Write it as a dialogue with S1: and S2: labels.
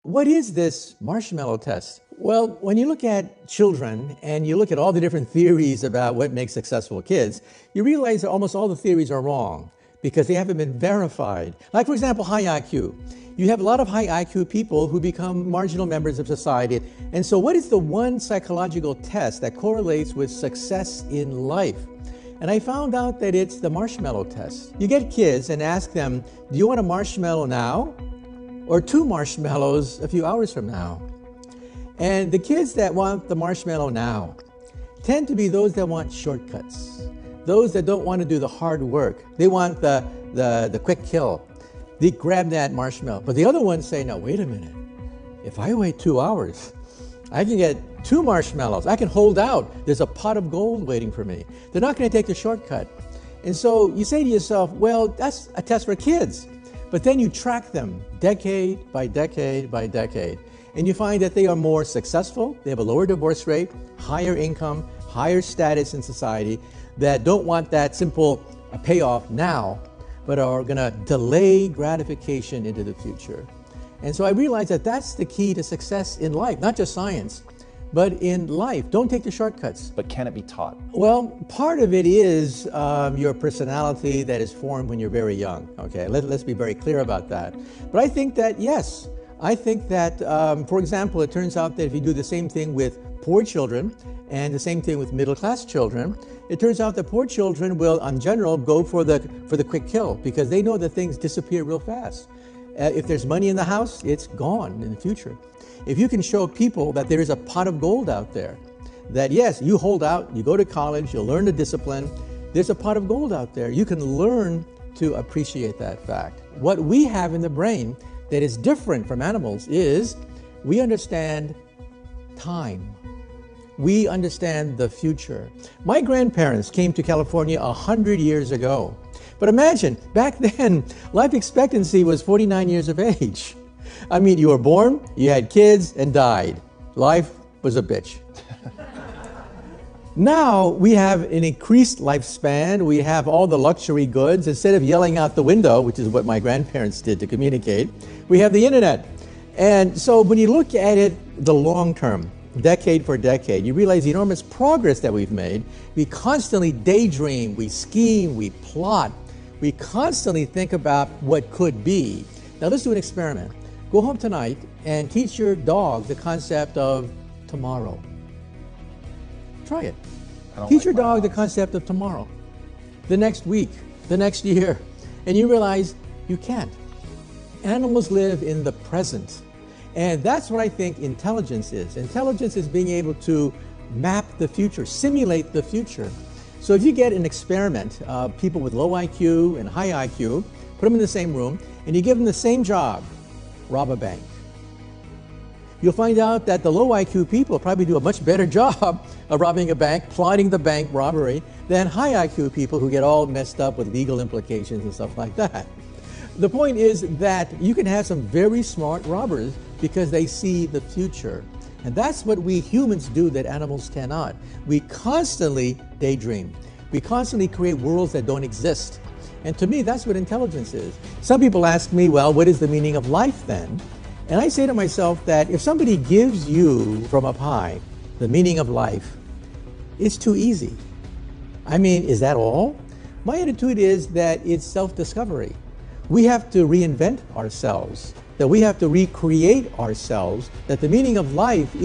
S1: What is this marshmallow test? Well, when you look at children and you look at all the different theories about what makes successful kids, you realize that almost all the theories are wrong because they haven't been verified. Like, for example, high IQ. You have a lot of high IQ people who become marginal members of society. And so what is the one psychological test that correlates with success in life? And I found out that it's the marshmallow test. You get kids and ask them, do you want a marshmallow now? Or 2 marshmallows a few hours from now? And the kids that want the marshmallow now tend to be those that want shortcuts, those that don't want to do the hard work. They want the quick kill. They grab that marshmallow. But the other ones say, no, wait a minute. If I wait 2 hours, I can get 2 marshmallows. I can hold out. There's a pot of gold waiting for me. They're not going to take the shortcut. And so you say to yourself, well, that's a test for kids. But then you track them decade by decade by decade, and you find that they are more successful, they have a lower divorce rate, higher income, higher status in society, that don't want that simple payoff now, but are going to delay gratification into the future. And so I realized that that's the key to success in life, not just science, but in life. Don't take the shortcuts.
S2: But can it be taught?
S1: Well, part of it is your personality that is formed when you're very young. Okay, let's be very clear about that. But I think that, yes, I think that, for example, it turns out that if you do the same thing with poor children and the same thing with middle-class children, it turns out that poor children will, in general, go for the quick kill because they know that things disappear real fast. If there's money in the house, it's gone in the future. If you can show people that there is a pot of gold out there, that yes, you hold out, you go to college, you'll learn the discipline, there's a pot of gold out there. You can learn to appreciate that fact. What we have in the brain that is different from animals is we understand time. We understand the future. My grandparents came to California 100 years ago. But imagine, back then, life expectancy was 49 years of age. I mean, you were born, you had kids, and died. Life was a bitch. Now we have an increased lifespan. We have all the luxury goods. Instead of yelling out the window, which is what my grandparents did to communicate, we have the internet. And so when you look at it the long term, decade for decade, you realize the enormous progress that we've made. We constantly daydream, we scheme, we plot. We constantly think about what could be. Now let's do an experiment. Go home tonight and teach your dog the concept of tomorrow. Try it. Teach your dog the concept of tomorrow, the next week, the next year, and you realize you can't. Animals live in the present, and that's what I think intelligence is. Intelligence is being able to map the future, simulate the future. So if you get an experiment, people with low IQ and high IQ, put them in the same room, and you give them the same job, rob a bank. You'll find out that the low IQ people probably do a much better job of robbing a bank, plotting the bank robbery, than high IQ people who get all messed up with legal implications and stuff like that. The point is that you can have some very smart robbers because they see the future. And that's what we humans do that animals cannot. We constantly daydream. We constantly create worlds that don't exist. And to me, that's what intelligence is. Some people ask me, well, what is the meaning of life then? And I say to myself that if somebody gives you from up high the meaning of life, it's too easy. I mean, is that all? My attitude is that it's self-discovery. We have to reinvent ourselves, that we have to recreate ourselves, that the meaning of life